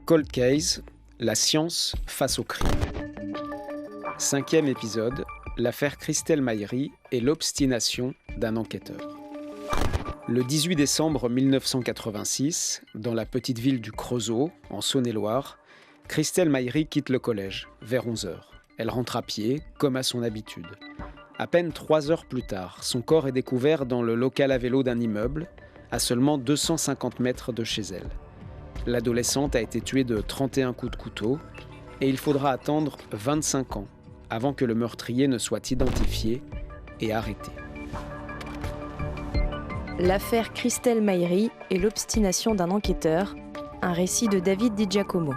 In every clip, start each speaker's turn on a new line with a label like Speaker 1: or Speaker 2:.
Speaker 1: Cold Case, la science face au crime. 5e épisode, l'affaire Christelle Maïri et l'obstination d'un enquêteur. Le 18 décembre 1986, dans la petite ville du Creusot, en Saône-et-Loire, Christelle Maïri quitte le collège, vers 11h. Elle rentre à pied, comme à son habitude. À peine 3 heures plus tard, son corps est découvert dans le local à vélo d'un immeuble, à seulement 250 mètres de chez elle. L'adolescente a été tuée de 31 coups de couteau et il faudra attendre 25 ans avant que le meurtrier ne soit identifié et arrêté.
Speaker 2: L'affaire Christelle Maïri et l'obstination d'un enquêteur, un récit de David Di Giacomo.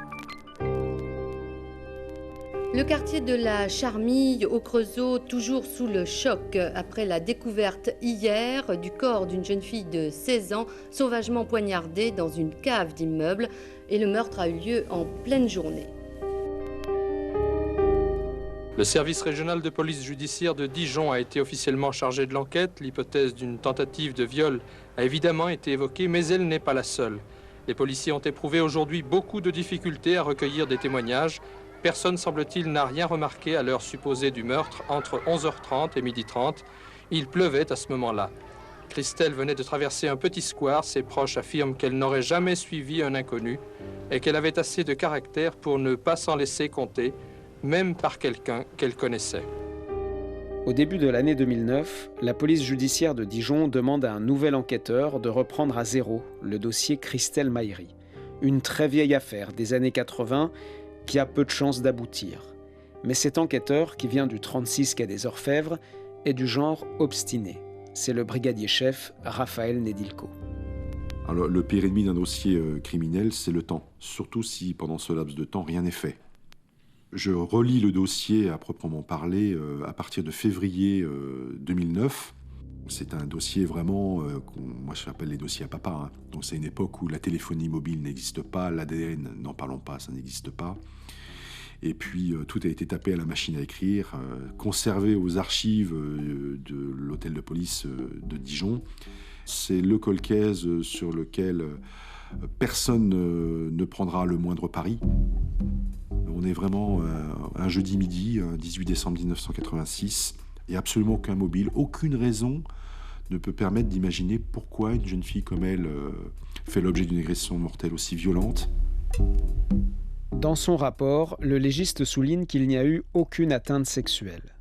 Speaker 3: Le quartier de la Charmille au Creusot, toujours sous le choc après la découverte hier du corps d'une jeune fille de 16 ans sauvagement poignardée dans une cave d'immeuble, et le meurtre a eu lieu en pleine journée.
Speaker 4: Le service régional de police judiciaire de Dijon a été officiellement chargé de l'enquête. L'hypothèse d'une tentative de viol a évidemment été évoquée, mais elle n'est pas la seule. Les policiers ont éprouvé aujourd'hui beaucoup de difficultés à recueillir des témoignages. Personne, semble-t-il, n'a rien remarqué à l'heure supposée du meurtre, entre 11h30 et 12h30. Il pleuvait à ce moment-là. Christelle venait de traverser un petit square. Ses proches affirment qu'elle n'aurait jamais suivi un inconnu et qu'elle avait assez de caractère pour ne pas s'en laisser compter, même par quelqu'un qu'elle connaissait.
Speaker 1: Au début de l'année 2009, la police judiciaire de Dijon demande à un nouvel enquêteur de reprendre à zéro le dossier Christelle Maïri. Une très vieille affaire des années 80 qui a peu de chances d'aboutir. Mais cet enquêteur, qui vient du 36 quai des Orfèvres, est du genre obstiné. C'est le brigadier-chef Raphaël Nedilko.
Speaker 5: Alors, le pire ennemi d'un dossier criminel, c'est le temps. Surtout si, pendant ce laps de temps, rien n'est fait. Je relis le dossier à proprement parler à partir de février 2009. C'est un dossier vraiment, moi je l'appelle les dossiers à papa. Hein. Donc c'est une époque où la téléphonie mobile n'existe pas, l'ADN, n'en parlons pas, ça n'existe pas. Et puis tout a été tapé à la machine à écrire, conservé aux archives de l'hôtel de police de Dijon. C'est le cold case sur lequel personne ne prendra le moindre pari. On est vraiment un jeudi midi, 18 décembre 1986. Il n'y a absolument aucun mobile, aucune raison ne peut permettre d'imaginer pourquoi une jeune fille comme elle fait l'objet d'une agression mortelle aussi violente.
Speaker 1: Dans son rapport, le légiste souligne qu'il n'y a eu aucune atteinte sexuelle.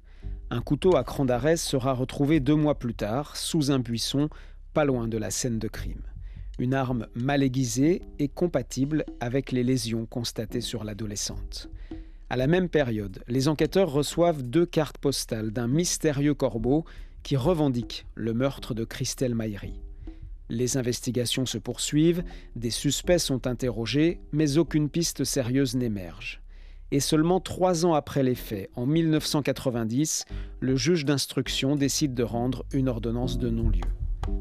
Speaker 1: Un couteau à cran d'arrêt sera retrouvé 2 mois plus tard, sous un buisson, pas loin de la scène de crime. Une arme mal aiguisée et compatible avec les lésions constatées sur l'adolescente. À la même période, les enquêteurs reçoivent 2 cartes postales d'un mystérieux corbeau qui revendique le meurtre de Christelle Maïri. Les investigations se poursuivent, des suspects sont interrogés, mais aucune piste sérieuse n'émerge. Et seulement 3 ans après les faits, en 1990, le juge d'instruction décide de rendre une ordonnance de non-lieu.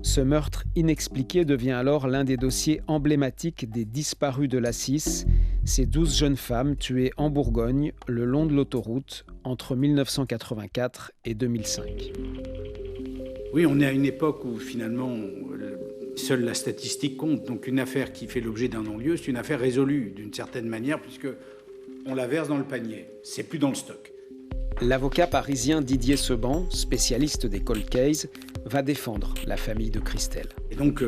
Speaker 1: Ce meurtre inexpliqué devient alors l'un des dossiers emblématiques des disparus de l'A6, ces 12 jeunes femmes tuées en Bourgogne, le long de l'autoroute, entre 1984 et 2005.
Speaker 6: Oui, on est à une époque où finalement seule la statistique compte. Donc une affaire qui fait l'objet d'un non-lieu, c'est une affaire résolue d'une certaine manière, puisque on la verse dans le panier. C'est plus dans le stock.
Speaker 1: L'avocat parisien Didier Seban, spécialiste des cold cases, va défendre la famille de Christelle.
Speaker 6: Et donc,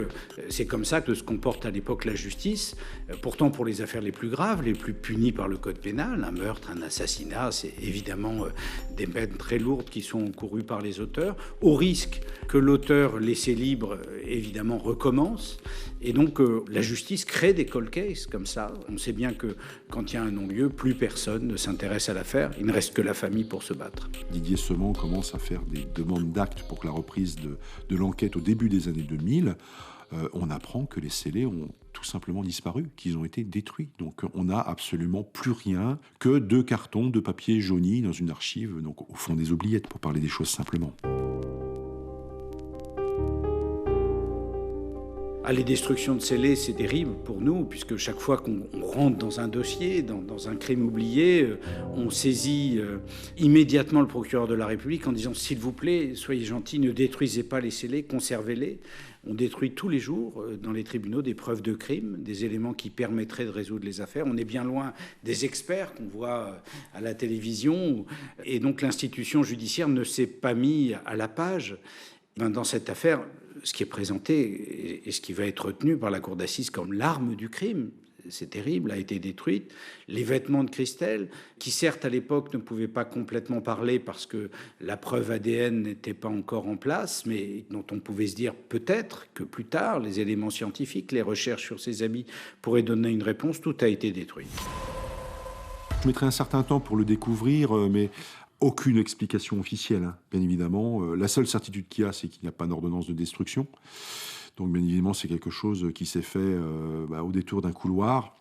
Speaker 6: c'est comme ça que se comporte à l'époque la justice. Pourtant, pour les affaires les plus graves, les plus punies par le code pénal, un meurtre, un assassinat, c'est évidemment des peines très lourdes qui sont encourues par les auteurs, au risque que l'auteur laissé libre, évidemment, recommence. Et donc, la justice crée des cold cases comme ça. On sait bien que quand il y a un non-lieu, plus personne ne s'intéresse à l'affaire. Il ne reste que la famille pour se battre.
Speaker 5: Didier Seban commence à faire des demandes d'actes pour la reprise de l'enquête au début des années 2000. On apprend que les scellés ont tout simplement disparu, qu'ils ont été détruits. Donc on n'a absolument plus rien que 2 cartons de papier jauni dans une archive, donc au fond des oubliettes, pour parler des choses simplement.
Speaker 6: Les destructions de scellés, c'est terrible pour nous, puisque chaque fois qu'on rentre dans un dossier, dans un crime oublié, on saisit immédiatement le procureur de la République en disant « S'il vous plaît, soyez gentils, ne détruisez pas les scellés, conservez-les ». On détruit tous les jours dans les tribunaux des preuves de crime, des éléments qui permettraient de résoudre les affaires. On est bien loin des experts qu'on voit à la télévision. Et donc l'institution judiciaire ne s'est pas mise à la page. Dans cette affaire, ce qui est présenté et ce qui va être retenu par la cour d'assises comme l'arme du crime, c'est terrible, a été détruite. Les vêtements de Christelle, qui certes à l'époque ne pouvaient pas complètement parler parce que la preuve ADN n'était pas encore en place, mais dont on pouvait se dire peut-être que plus tard, les éléments scientifiques, les recherches sur ses habits pourraient donner une réponse. Tout a été détruit.
Speaker 5: Je mettrai un certain temps pour le découvrir, mais aucune explication officielle, hein, bien évidemment. La seule certitude qu'il y a, c'est qu'il n'y a pas d'ordonnance de destruction. Donc, bien évidemment, c'est quelque chose qui s'est fait au détour d'un couloir.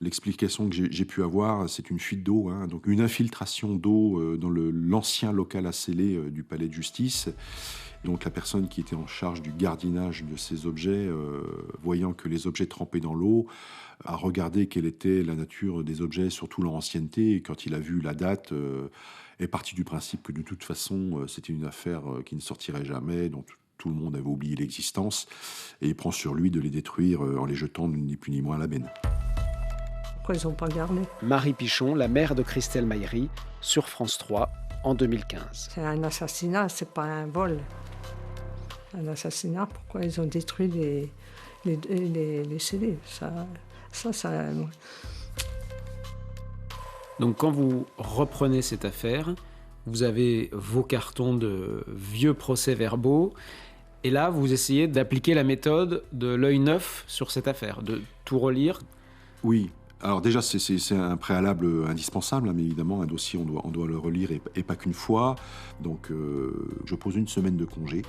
Speaker 5: L'explication que j'ai pu avoir, c'est une fuite d'eau, hein, donc une infiltration d'eau dans l'ancien local à scellés du palais de justice. Donc, la personne qui était en charge du gardiennage de ces objets, voyant que les objets trempaient dans l'eau, a regardé quelle était la nature des objets, surtout leur ancienneté. Et quand il a vu la date, est parti du principe que de toute façon, c'était une affaire qui ne sortirait jamais, dont tout le monde avait oublié l'existence, et il prend sur lui de les détruire en les jetant ni plus ni moins à la benne.
Speaker 7: Pourquoi ils n'ont pas gardé ?
Speaker 1: Marie Pichon, la mère de Christelle Maïri, sur France 3 en 2015.
Speaker 7: C'est un assassinat, c'est pas un vol. Un assassinat, pourquoi ils ont détruit les scellés ? Ça...
Speaker 1: Donc quand vous reprenez cette affaire, vous avez vos cartons de vieux procès-verbaux, et là vous essayez d'appliquer la méthode de l'œil neuf sur cette affaire, de tout relire.
Speaker 5: Oui, alors déjà c'est un préalable indispensable, hein, mais évidemment un dossier on doit le relire et pas qu'une fois. Donc je pose une semaine de congé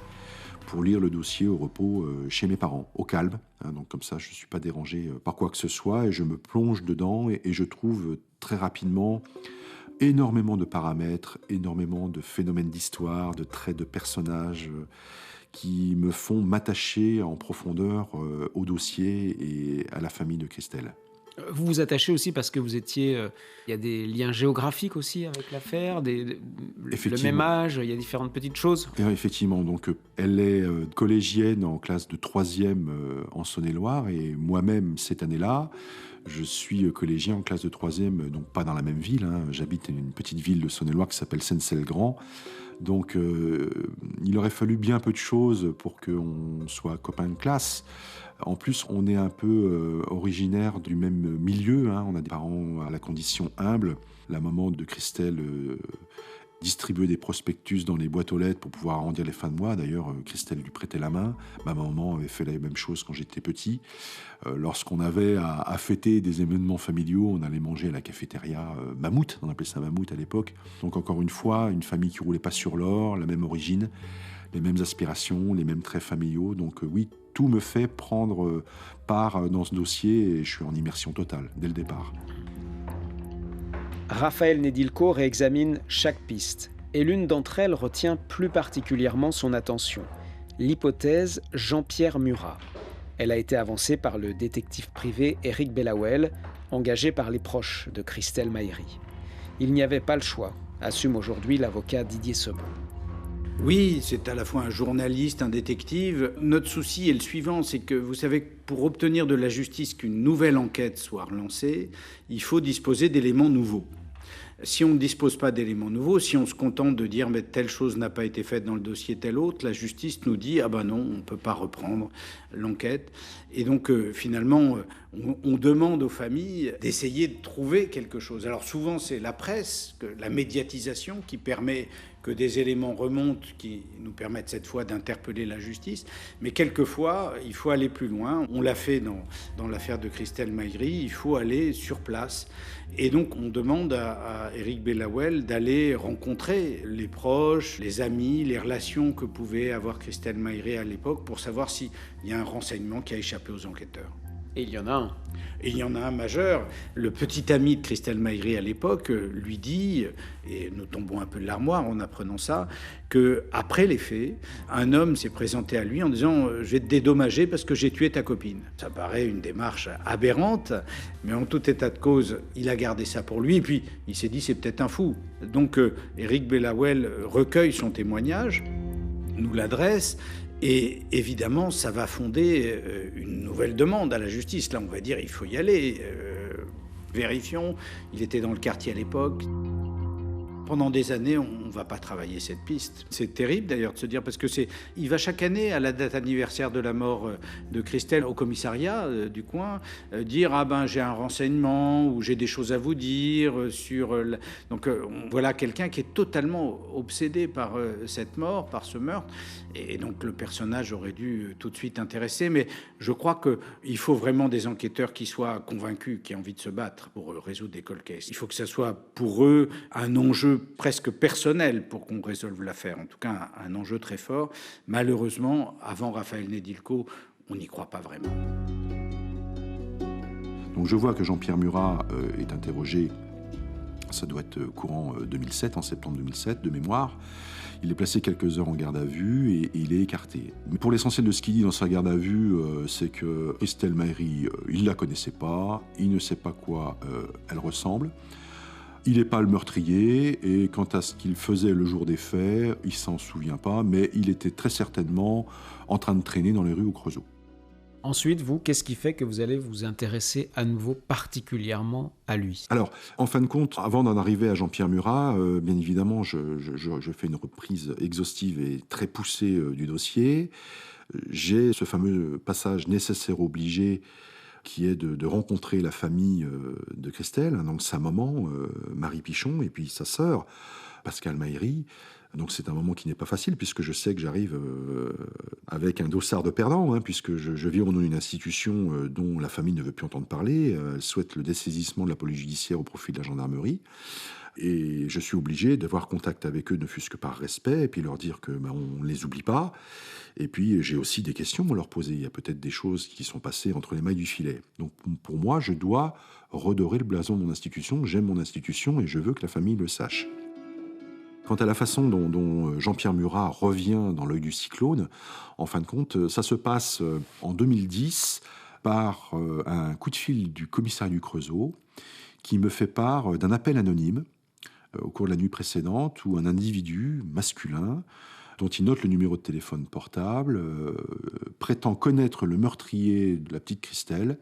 Speaker 5: pour lire le dossier au repos chez mes parents, au calme. Hein, donc comme ça je ne suis pas dérangé par quoi que ce soit, et je me plonge dedans et je trouve très rapidement énormément de paramètres, énormément de phénomènes d'histoire, de traits de personnages qui me font m'attacher en profondeur au dossier et à la famille de Christelle.
Speaker 1: Vous vous attachez aussi parce que vous étiez... il y a des liens géographiques aussi avec l'affaire, le même âge, il y a différentes petites choses.
Speaker 5: Et effectivement, donc elle est collégienne en classe de 3e en Saône-et-Loire, et moi-même, cette année-là, je suis collégien en classe de 3e, donc pas dans la même ville. Hein. J'habite une petite ville de Saône-et-Loire qui s'appelle Seyne-Celle-Grand. Donc il aurait fallu bien peu de choses pour qu'on soit copains de classe. En plus, on est un peu originaire du même milieu. Hein. On a des parents à la condition humble. La maman de Christelle distribuait des prospectus dans les boîtes aux lettres pour pouvoir arrondir les fins de mois. D'ailleurs, Christelle lui prêtait la main. Ma maman avait fait la même chose quand j'étais petit. Lorsqu'on avait à fêter des événements familiaux, on allait manger à la cafétéria Mammouth. On appelait ça Mammouth à l'époque. Donc encore une fois, une famille qui roulait pas sur l'or, la même origine, les mêmes aspirations, les mêmes traits familiaux. Donc oui, tout me fait prendre part dans ce dossier et je suis en immersion totale dès le départ.
Speaker 1: Raphaël Nedilko réexamine chaque piste, et l'une d'entre elles retient plus particulièrement son attention, l'hypothèse Jean-Pierre Murat. Elle a été avancée par le détective privé Éric Bellawel, engagé par les proches de Christelle Maïri. Il n'y avait pas le choix, assume aujourd'hui l'avocat Didier Sebon.
Speaker 6: Oui, c'est à la fois un journaliste, un détective. Notre souci est le suivant, c'est que vous savez que pour obtenir de la justice qu'une nouvelle enquête soit relancée, il faut disposer d'éléments nouveaux. Si on ne dispose pas d'éléments nouveaux, si on se contente de dire mais telle chose n'a pas été faite dans le dossier, telle autre, la justice nous dit ah ben non, on ne peut pas reprendre l'enquête. Et donc finalement, on demande aux familles d'essayer de trouver quelque chose. Alors souvent c'est la presse, la médiatisation qui permet que des éléments remontent qui nous permettent cette fois d'interpeller la justice. Mais quelquefois, il faut aller plus loin. On l'a fait dans l'affaire de Christelle Maïri, il faut aller sur place. Et donc, on demande à Éric Bellawel d'aller rencontrer les proches, les amis, les relations que pouvait avoir Christelle Maïri à l'époque pour savoir s'il y a un renseignement qui a échappé aux enquêteurs.
Speaker 1: Et il y en a un.
Speaker 6: Et il y en a un majeur. Le petit ami de Christelle Maïri à l'époque lui dit, et nous tombons un peu de l'armoire en apprenant ça, qu'après les faits, un homme s'est présenté à lui en disant « Je vais te dédommager parce que j'ai tué ta copine ». Ça paraît une démarche aberrante, mais en tout état de cause, il a gardé ça pour lui. Et puis, il s'est dit « C'est peut-être un fou ». Donc, Éric Bellawel recueille son témoignage, nous l'adresse. Et évidemment, ça va fonder une nouvelle demande à la justice. Là, on va dire, il faut y aller. Vérifions. Il était dans le quartier à l'époque. Pendant des années, on ne va pas travailler cette piste. C'est terrible d'ailleurs de se dire, parce que il va chaque année à la date anniversaire de la mort de Christelle au commissariat du coin, dire « Ah ben j'ai un renseignement » ou « J'ai des choses à vous dire sur... » Donc voilà quelqu'un qui est totalement obsédé par cette mort, par ce meurtre. Et donc le personnage aurait dû tout de suite intéresser. Mais je crois qu'il faut vraiment des enquêteurs qui soient convaincus, qui aient envie de se battre pour résoudre des cold cases. Il faut que ça soit pour eux un enjeu presque personnel pour qu'on résolve l'affaire. En tout cas, un enjeu très fort. Malheureusement, avant Raphaël Nedilko, on n'y croit pas vraiment.
Speaker 5: Donc je vois que Jean-Pierre Murat est interrogé, ça doit être courant 2007, en septembre 2007, de mémoire. Il est placé quelques heures en garde à vue et il est écarté. Mais pour l'essentiel de ce qu'il dit dans sa garde à vue, c'est que Christelle Maïri, il ne la connaissait pas, il ne sait pas quoi elle ressemble. Il n'est pas le meurtrier, et quant à ce qu'il faisait le jour des faits, il ne s'en souvient pas, mais il était très certainement en train de traîner dans les rues au Creusot.
Speaker 1: Ensuite, vous, qu'est-ce qui fait que vous allez vous intéresser à nouveau particulièrement à lui ?
Speaker 5: Alors, en fin de compte, avant d'en arriver à Jean-Pierre Murat, bien évidemment, je fais une reprise exhaustive et très poussée du dossier. J'ai ce fameux passage nécessaire obligé qui est de rencontrer la famille de Christelle, donc sa maman, Marie Pichon, et puis sa sœur, Pascale Maïri. Donc c'est un moment qui n'est pas facile, puisque je sais que j'arrive avec un dossard de perdant, puisque je vis au nom d'une institution dont la famille ne veut plus entendre parler. Elle souhaite le dessaisissement de la police judiciaire au profit de la gendarmerie. Et je suis obligé d'avoir contact avec eux, ne fût-ce que par respect, et puis leur dire que on ne les oublie pas. Et puis j'ai aussi des questions à leur poser. Il y a peut-être des choses qui sont passées entre les mailles du filet. Donc pour moi, je dois redorer le blason de mon institution. J'aime mon institution et je veux que la famille le sache. Quant à la façon dont Jean-Pierre Murat revient dans l'œil du cyclone, en fin de compte, ça se passe en 2010 par un coup de fil du commissariat du Creusot qui me fait part d'un appel anonyme au cours de la nuit précédente où un individu masculin, dont il note le numéro de téléphone portable, prétend connaître le meurtrier de la petite Christelle.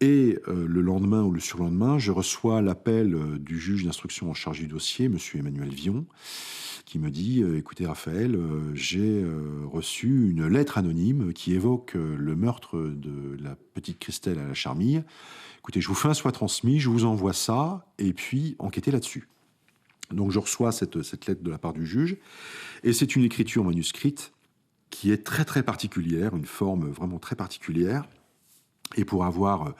Speaker 5: Et le lendemain ou le surlendemain, je reçois l'appel du juge d'instruction en charge du dossier, M. Emmanuel Vion, qui me dit « Écoutez Raphaël, j'ai reçu une lettre anonyme qui évoque le meurtre de la petite Christelle à la Charmille. Écoutez, je vous fais un soit transmis, je vous envoie ça, et puis enquêtez là-dessus. » Donc je reçois cette lettre de la part du juge, et c'est une écriture manuscrite qui est très très particulière, une forme vraiment très particulière. Et pour avoir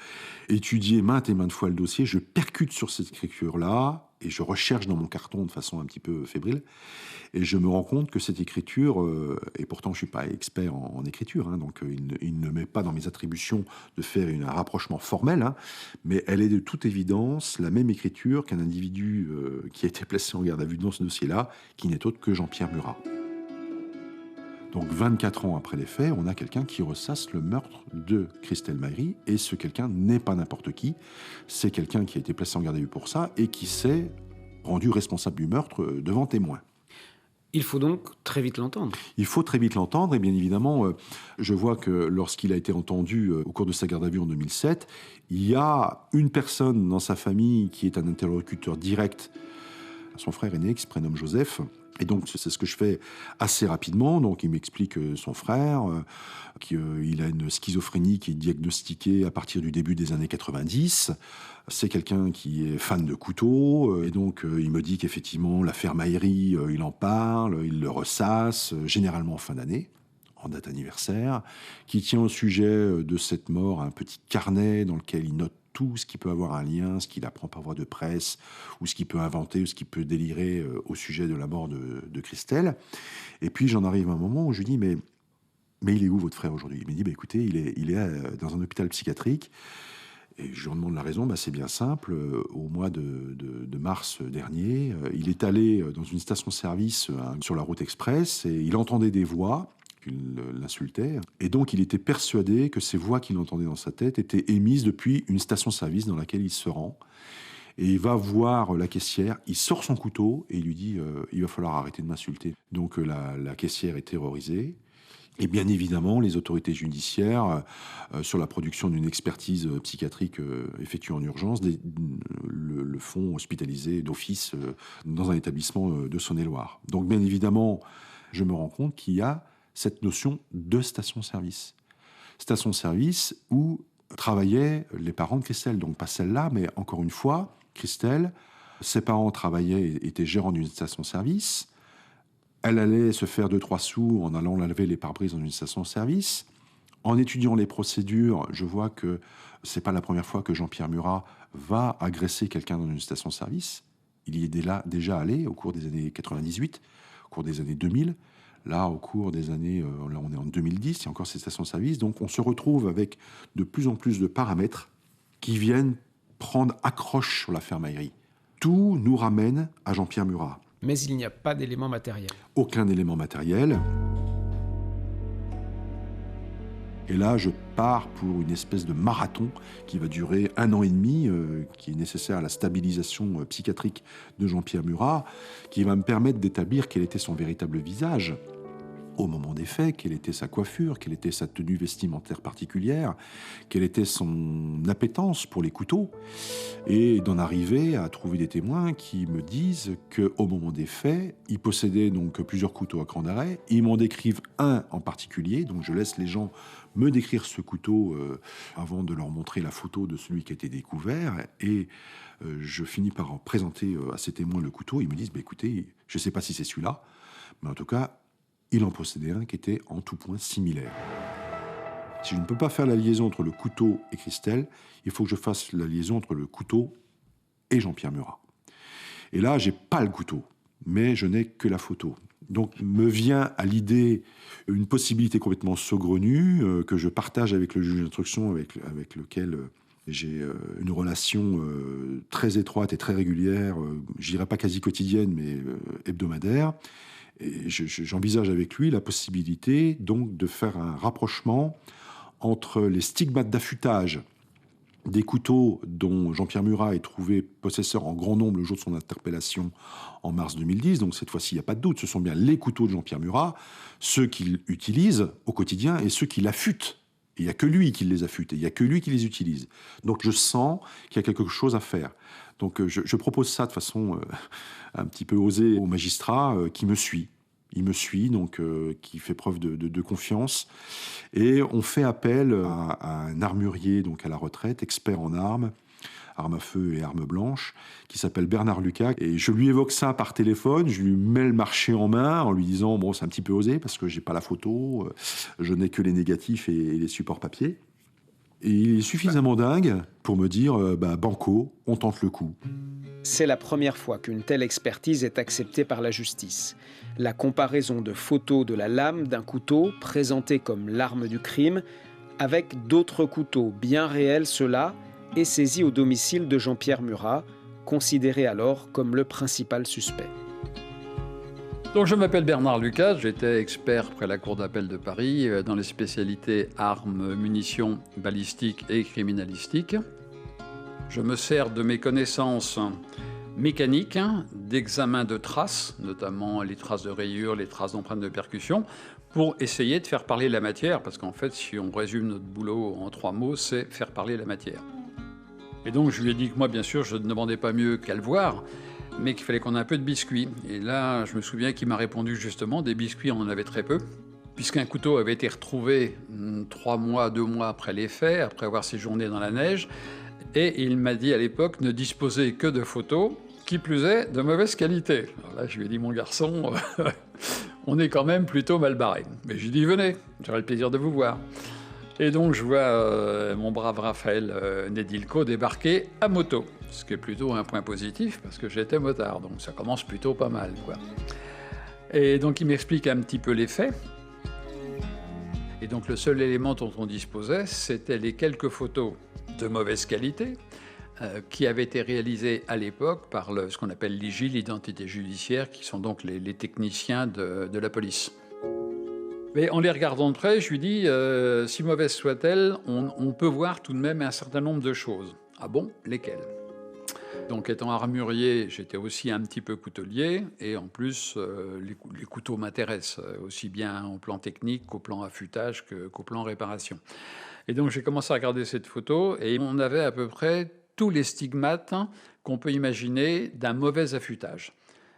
Speaker 5: étudié maintes et maintes fois le dossier, je percute sur cette écriture-là et je recherche dans mon carton de façon un petit peu fébrile. Et je me rends compte que cette écriture, et pourtant je ne suis pas expert en écriture, donc il ne met pas dans mes attributions de faire un rapprochement formel, mais elle est de toute évidence la même écriture qu'un individu qui a été placé en garde à vue dans ce dossier-là, qui n'est autre que Jean-Pierre Murat. Donc 24 ans après les faits, on a quelqu'un qui ressasse le meurtre de Christelle Maïri, et ce quelqu'un n'est pas n'importe qui, c'est quelqu'un qui a été placé en garde à vue pour ça et qui s'est rendu responsable du meurtre devant témoins.
Speaker 1: Il faut donc très vite l'entendre.
Speaker 5: Il faut très vite l'entendre, et bien évidemment, je vois que lorsqu'il a été entendu au cours de sa garde à vue en 2007, il y a une personne dans sa famille qui est un interlocuteur direct, son frère aîné qui se prénomme Joseph. Et donc, c'est ce que je fais assez rapidement. Donc, il m'explique son frère, qu'il a une schizophrénie qui est diagnostiquée à partir du début des années 90. C'est quelqu'un qui est fan de couteaux. Et donc, il me dit qu'effectivement, l'affaire Maïri, il en parle, il le ressasse, généralement en fin d'année, en date anniversaire, qui tient au sujet de cette mort un petit carnet dans lequel il note tout ce qui peut avoir un lien, ce qu'il apprend par voie de presse, ou ce qu'il peut inventer, ou ce qu'il peut délirer au sujet de la mort de Christelle. Et puis j'en arrive à un moment où je lui dis, mais mais il est où votre frère aujourd'hui? Il me dit, écoutez, il est dans un hôpital psychiatrique. Et je lui demande la raison, c'est bien simple. Au mois de mars dernier, il est allé dans une station-service sur la route express et il entendait des voix qui l'insultaient. Et donc, il était persuadé que ces voix qu'il entendait dans sa tête étaient émises depuis une station-service dans laquelle il se rend. Et il va voir la caissière, il sort son couteau et il lui dit « il va falloir arrêter de m'insulter ». Donc, la caissière est terrorisée. Et bien évidemment, les autorités judiciaires, sur la production d'une expertise psychiatrique effectuée en urgence, le font hospitaliser d'office dans un établissement de Saône-et-Loire. Donc bien évidemment, je me rends compte qu'il y a cette notion de station-service. Station-service où travaillaient les parents de Christelle, donc pas celle-là, mais encore une fois, Christelle, ses parents travaillaient, étaient gérants d'une station-service. Elle allait se faire 2-3 sous en allant laver les pare-brises dans une station-service. En étudiant les procédures, je vois que c'est pas la première fois que Jean-Pierre Murat va agresser quelqu'un dans une station-service. Il y est déjà allé au cours des années 98, au cours des années 2000. Là, au cours des années, là on est en 2010, il y a encore ces stations-service. Donc on se retrouve avec de plus en plus de paramètres qui viennent prendre accroche sur l'affaire Maïri. Tout nous ramène à Jean-Pierre Murat.
Speaker 1: Mais il n'y a pas d'élément matériel.
Speaker 5: Aucun élément matériel. Et là, je pars pour une espèce de marathon qui va durer 1 an et demi, qui est nécessaire à la stabilisation psychiatrique de Jean-Pierre Murat, qui va me permettre d'établir quel était son véritable visage au moment des faits, quelle était sa coiffure, quelle était sa tenue vestimentaire particulière, quelle était son appétence pour les couteaux, et d'en arriver à trouver des témoins qui me disent qu'au moment des faits, il possédait donc plusieurs couteaux à cran d'arrêt. Ils m'en décrivent un en particulier, donc je laisse les gens me décrire ce couteau avant de leur montrer la photo de celui qui a été découvert, et je finis par présenter à ces témoins le couteau. Ils me disent, écoutez, je ne sais pas si c'est celui-là, mais en tout cas, il en possédait un qui était en tout point similaire. Si je ne peux pas faire la liaison entre le couteau et Christelle, il faut que je fasse la liaison entre le couteau et Jean-Pierre Murat. Et là, j'ai pas le couteau, mais je n'ai que la photo. Donc me vient à l'idée une possibilité complètement saugrenue que je partage avec le juge d'instruction avec lequel j'ai une relation très étroite et très régulière, je dirais pas quasi quotidienne, mais hebdomadaire. Et j'envisage avec lui la possibilité donc de faire un rapprochement entre les stigmates d'affûtage des couteaux dont Jean-Pierre Murat est trouvé possesseur en grand nombre le jour de son interpellation en mars 2010. Donc cette fois-ci, il n'y a pas de doute, ce sont bien les couteaux de Jean-Pierre Murat, ceux qu'il utilise au quotidien et ceux qu'il affûte. Il n'y a que lui qui les affûte et il n'y a que lui qui les utilise. Donc je sens qu'il y a quelque chose à faire. Donc je propose ça de façon un petit peu osée au magistrat qui me suit. Il me suit, donc qui fait preuve de confiance. Et on fait appel à un armurier donc à la retraite, expert en armes à feu et armes blanches, qui s'appelle Bernard Lucas. Et je lui évoque ça par téléphone, je lui mets le marché en main en lui disant « bon, c'est un petit peu osé parce que j'ai pas la photo, je n'ai que les négatifs et les supports papier ». Et il est suffisamment dingue pour me dire banco, on tente le coup.
Speaker 1: C'est la première fois qu'une telle expertise est acceptée par la justice. La comparaison de photos de la lame d'un couteau présenté comme l'arme du crime avec d'autres couteaux bien réels, ceux-là, et saisis au domicile de Jean-Pierre Murat, considéré alors comme le principal suspect.
Speaker 8: Donc je m'appelle Bernard Lucas, j'étais expert près la Cour d'appel de Paris dans les spécialités armes, munitions, balistiques et criminalistiques. Je me sers de mes connaissances mécaniques, d'examen de traces, notamment les traces de rayures, les traces d'empreintes de percussion, pour essayer de faire parler la matière, parce qu'en fait, si on résume notre boulot en 3 mots, c'est faire parler la matière. Et donc je lui ai dit que moi, bien sûr, je ne demandais pas mieux qu'à le voir, mais qu'il fallait qu'on ait un peu de biscuits. Et là, je me souviens qu'il m'a répondu justement, des biscuits, on en avait très peu, puisqu'un couteau avait été retrouvé 3 mois, 2 mois après les faits, après avoir séjourné dans la neige, et il m'a dit à l'époque ne disposer que de photos, qui plus est, de mauvaise qualité. Alors là, je lui ai dit, mon garçon, on est quand même plutôt mal barré. Mais je lui ai dit, venez, j'aurai le plaisir de vous voir. Et donc, je vois mon brave Raphaël Nedilko débarquer à moto, ce qui est plutôt un point positif, parce que j'étais motard, donc ça commence plutôt pas mal, quoi. Et donc, il m'explique un petit peu les faits. Et donc le seul élément dont on disposait, c'était les quelques photos de mauvaise qualité qui avaient été réalisées à l'époque par ce qu'on appelle l'IJ, l'identité judiciaire, qui sont donc les techniciens de la police. Mais en les regardant de près, je lui dis, si mauvaise soit-elle, on peut voir tout de même un certain nombre de choses. Ah bon, lesquelles ? Donc étant armurier, j'étais aussi un petit peu coutelier, et en plus, les couteaux m'intéressent, aussi bien au plan technique qu'au plan affûtage qu'au plan réparation. Et donc j'ai commencé à regarder cette photo, et on avait à peu près tous les stigmates qu'on peut imaginer d'un mauvais affûtage.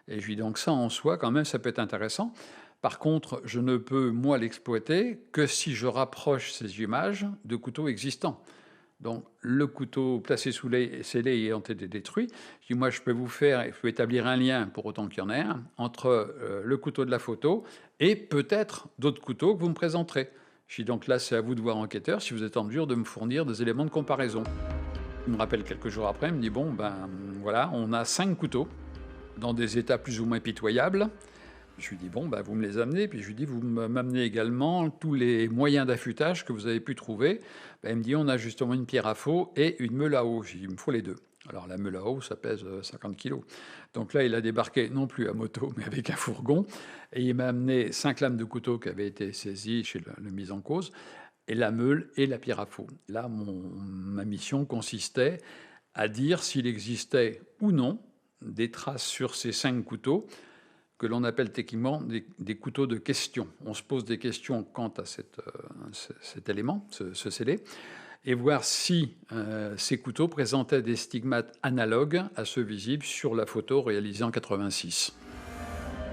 Speaker 8: Et je lui dis donc ça en soi, quand même, ça peut être intéressant. Par contre, je ne peux, moi, l'exploiter que si je rapproche ces images de couteaux existants. Donc, le couteau placé sous les scellés ayant été détruit, je dis, moi, je peux établir un lien, pour autant qu'il y en ait un, entre le couteau de la photo et peut-être d'autres couteaux que vous me présenterez. Je dis, donc là, c'est à vous de voir, enquêteur, si vous êtes en mesure de me fournir des éléments de comparaison. Il me rappelle quelques jours après, il me dit, bon, ben voilà, on a 5 couteaux dans des états plus ou moins pitoyables. Je lui dis, bon, ben, vous me les amenez. Puis je lui dis, vous m'amenez également tous les moyens d'affûtage que vous avez pu trouver. Ben, il me dit, on a justement une pierre à faux et une meule à eau. Je lui dis, il me faut les deux. Alors la meule à eau, ça pèse 50 kilos. Donc là, il a débarqué non plus à moto, mais avec un fourgon. Et il m'a amené 5 lames de couteau qui avaient été saisies chez le mis en cause, et la meule et la pierre à faux. Là, ma mission consistait à dire s'il existait ou non des traces sur ces 5 couteaux, que l'on appelle techniquement des couteaux de question. On se pose des questions quant à cet élément, ce scellé, et voir si ces couteaux présentaient des stigmates analogues à ceux visibles sur la photo réalisée en 86.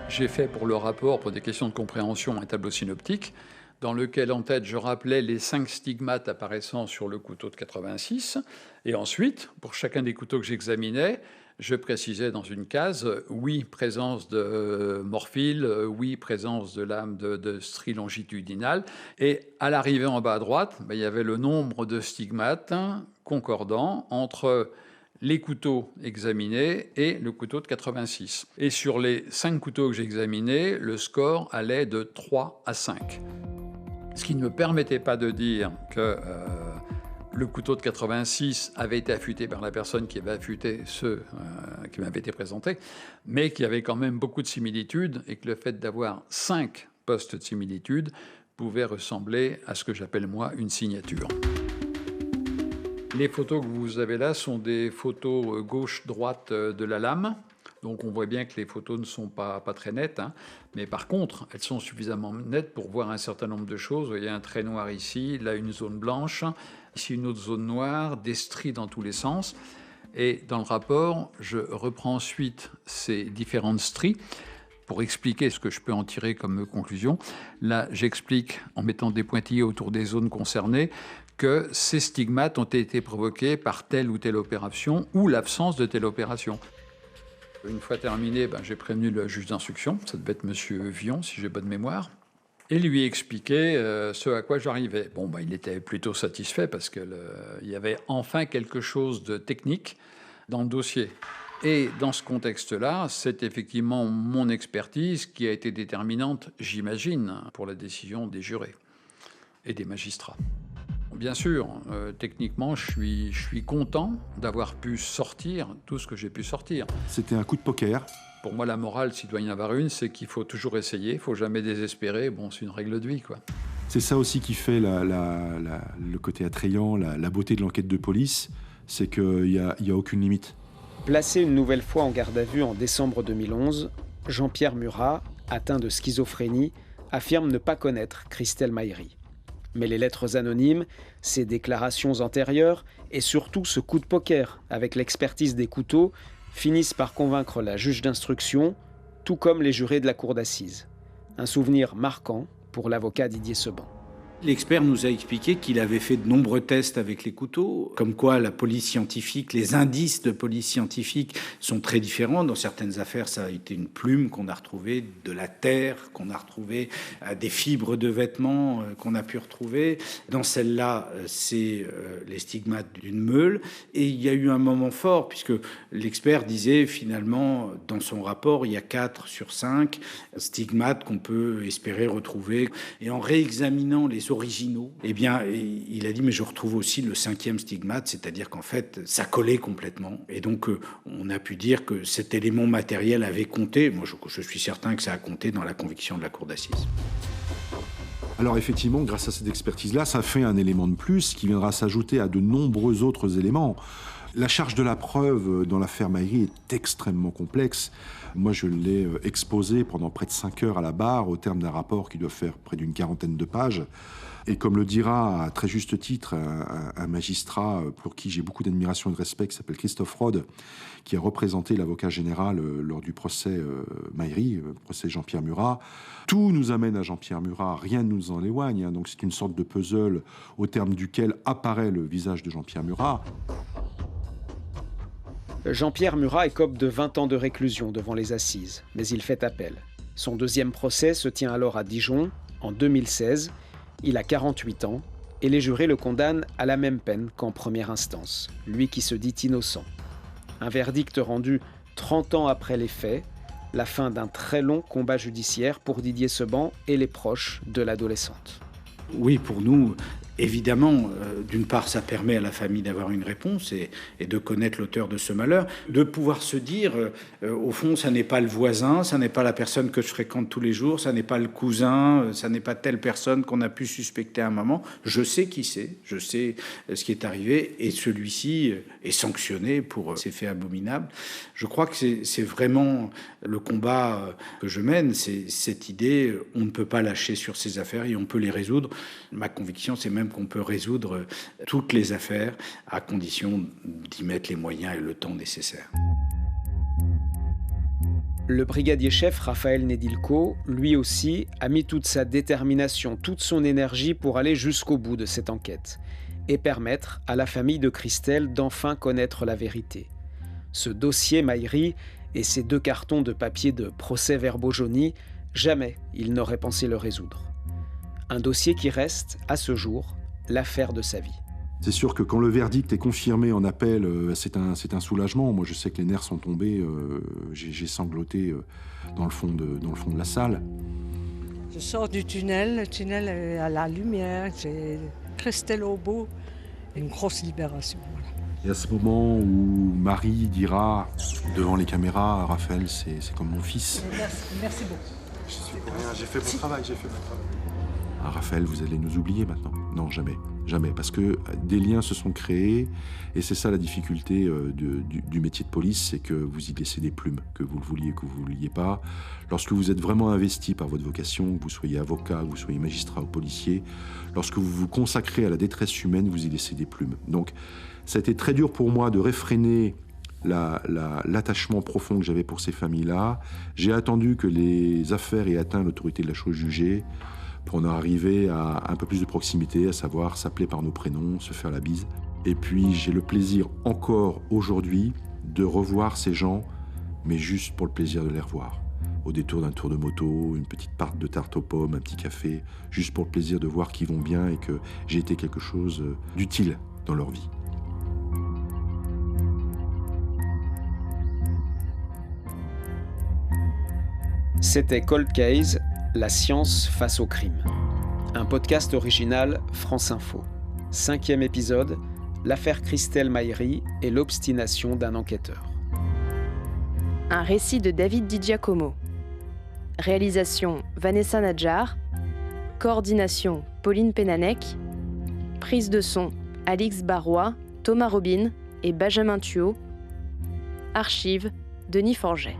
Speaker 8: J'ai fait pour le rapport, pour des questions de compréhension, un tableau synoptique, dans lequel, en tête, je rappelais les 5 stigmates apparaissant sur le couteau de 86, et ensuite, pour chacun des couteaux que j'examinais, je précisais dans une case, oui, présence de morphile, oui, présence de lame de strie longitudinale. Et à l'arrivée en bas à droite, il y avait le nombre de stigmates concordants entre les couteaux examinés et le couteau de 86. Et sur les 5 couteaux que j'ai examinés, le score allait de 3 à 5. Ce qui ne me permettait pas de dire que le couteau de 86 avait été affûté par la personne qui avait affûté ceux qui m'avaient été présentés, mais qui avait quand même beaucoup de similitudes, et que le fait d'avoir 5 postes de similitude pouvait ressembler à ce que j'appelle moi une signature. Les photos que vous avez là sont des photos gauche-droite de la lame. Donc on voit bien que les photos ne sont pas très nettes, hein. Mais par contre, elles sont suffisamment nettes pour voir un certain nombre de choses. Vous voyez un trait noir ici, là une zone blanche, ici une autre zone noire, des stries dans tous les sens. Et dans le rapport, je reprends ensuite ces différentes stries pour expliquer ce que je peux en tirer comme conclusion. Là, j'explique, en mettant des pointillés autour des zones concernées, que ces stigmates ont été provoqués par telle ou telle opération ou l'absence de telle opération. Une fois terminé, j'ai prévenu le juge d'instruction, ça devait être M. Vion, si j'ai bonne mémoire, et lui expliqué ce à quoi j'arrivais. Bon, il était plutôt satisfait parce qu'il y avait enfin quelque chose de technique dans le dossier. Et dans ce contexte-là, c'est effectivement mon expertise qui a été déterminante, j'imagine, pour la décision des jurés et des magistrats. Bien sûr, techniquement, je suis content d'avoir pu sortir tout ce que j'ai pu sortir.
Speaker 5: C'était un coup de poker.
Speaker 8: Pour moi, la morale, s'il doit y en avoir une, c'est qu'il faut toujours essayer, il ne faut jamais désespérer. Bon, c'est une règle de vie, quoi.
Speaker 5: C'est ça aussi qui fait le côté attrayant, la beauté de l'enquête de police, c'est qu'il n'y a aucune limite.
Speaker 1: Placé une nouvelle fois en garde à vue en décembre 2011, Jean-Pierre Murat, atteint de schizophrénie, affirme ne pas connaître Christelle Maïri. Mais les lettres anonymes, ses déclarations antérieures et surtout ce coup de poker avec l'expertise des couteaux finissent par convaincre la juge d'instruction, tout comme les jurés de la cour d'assises. Un souvenir marquant pour l'avocat Didier Seban.
Speaker 6: L'expert nous a expliqué qu'il avait fait de nombreux tests avec les couteaux, comme quoi la police scientifique, les indices de police scientifique sont très différents. Dans certaines affaires, ça a été une plume qu'on a retrouvée, de la terre qu'on a retrouvée, des fibres de vêtements qu'on a pu retrouver. Dans celle-là, c'est les stigmates d'une meule. Et il y a eu un moment fort, puisque l'expert disait finalement, dans son rapport, il y a 4 sur 5 stigmates qu'on peut espérer retrouver. Et en réexaminant les les originaux. Eh bien, il a dit, mais je retrouve aussi le 5e stigmate, c'est-à-dire qu'en fait, ça collait complètement. Et donc, on a pu dire que cet élément matériel avait compté. Moi, je suis certain que ça a compté dans la conviction de la cour d'assises.
Speaker 5: Alors effectivement, grâce à cette expertise-là, ça fait un élément de plus qui viendra s'ajouter à de nombreux autres éléments. La charge de la preuve dans l'affaire Mayri est extrêmement complexe. Moi, je l'ai exposé pendant près de 5 heures à la barre au terme d'un rapport qui doit faire près d'une 40aine de pages. Et comme le dira à très juste titre un magistrat pour qui j'ai beaucoup d'admiration et de respect, qui s'appelle Christophe Rode, qui a représenté l'avocat général lors du procès Mayri, procès Jean-Pierre Murat, tout nous amène à Jean-Pierre Murat, rien ne nous en éloigne. Hein, donc c'est une sorte de puzzle au terme duquel apparaît le visage de Jean-Pierre Murat.
Speaker 1: Jean-Pierre Murat écope de 20 ans de réclusion devant les assises, mais il fait appel. Son deuxième procès se tient alors à Dijon, en 2016. Il a 48 ans et les jurés le condamnent à la même peine qu'en première instance, lui qui se dit innocent. Un verdict rendu 30 ans après les faits, la fin d'un très long combat judiciaire pour Didier Seban et les proches de l'adolescente.
Speaker 6: Oui, pour nous, évidemment, d'une part, ça permet à la famille d'avoir une réponse et de connaître l'auteur de ce malheur, de pouvoir se dire, au fond, ça n'est pas le voisin, ça n'est pas la personne que je fréquente tous les jours, ça n'est pas le cousin, ça n'est pas telle personne qu'on a pu suspecter à un moment. Je sais qui c'est, je sais ce qui est arrivé, et celui-ci est sanctionné pour ces faits abominables. Je crois que c'est vraiment le combat que je mène, c'est cette idée, on ne peut pas lâcher sur ces affaires et on peut les résoudre. Ma conviction, c'est même qu'on peut résoudre toutes les affaires à condition d'y mettre les moyens et le temps nécessaires.
Speaker 1: Le brigadier-chef Raphaël Nedilko, lui aussi, a mis toute sa détermination, toute son énergie pour aller jusqu'au bout de cette enquête et permettre à la famille de Christelle d'enfin connaître la vérité. Ce dossier Mayri et ces 2 cartons de papier de procès-verbaux jaunis, jamais il n'aurait pensé le résoudre. Un dossier qui reste, à ce jour, l'affaire de sa vie.
Speaker 5: C'est sûr que quand le verdict est confirmé en appel, c'est un soulagement. Moi, je sais que les nerfs sont tombés. J'ai sangloté dans le fond de la salle.
Speaker 7: Je sors du tunnel, le tunnel est à la lumière, j'ai Christelle au bout, une grosse libération. Voilà.
Speaker 5: Et à ce moment où Marie dira devant les caméras, Raphaël, c'est comme mon fils.
Speaker 7: Merci beaucoup.
Speaker 5: Je suis pour rien, j'ai fait mon travail. Ah, Raphaël, vous allez nous oublier maintenant? Non, jamais, parce que des liens se sont créés, et c'est ça la difficulté du métier de police, c'est que vous y laissez des plumes, que vous le vouliez, que vous ne le vouliez pas. Lorsque vous êtes vraiment investi par votre vocation, que vous soyez avocat, que vous soyez magistrat ou policier, lorsque vous vous consacrez à la détresse humaine, vous y laissez des plumes. Donc, ça a été très dur pour moi de réfréner l'attachement profond que j'avais pour ces familles-là. J'ai attendu que les affaires aient atteint l'autorité de la chose jugée pour en arriver à un peu plus de proximité, à savoir s'appeler par nos prénoms, se faire la bise. Et puis j'ai le plaisir encore aujourd'hui de revoir ces gens, mais juste pour le plaisir de les revoir. Au détour d'un tour de moto, une petite part de tarte aux pommes, un petit café, juste pour le plaisir de voir qu'ils vont bien et que j'ai été quelque chose d'utile dans leur vie.
Speaker 1: C'était Cold Case, la science face au crime. Un podcast original France Info. 5e épisode, l'affaire Christelle Mayri et l'obstination d'un enquêteur.
Speaker 2: Un récit de David Di Giacomo. Réalisation Vanessa Nadjar. Coordination Pauline Pénanec. Prise de son Alix Barrois, Thomas Robin et Benjamin Thuot. Archives Denis Forget.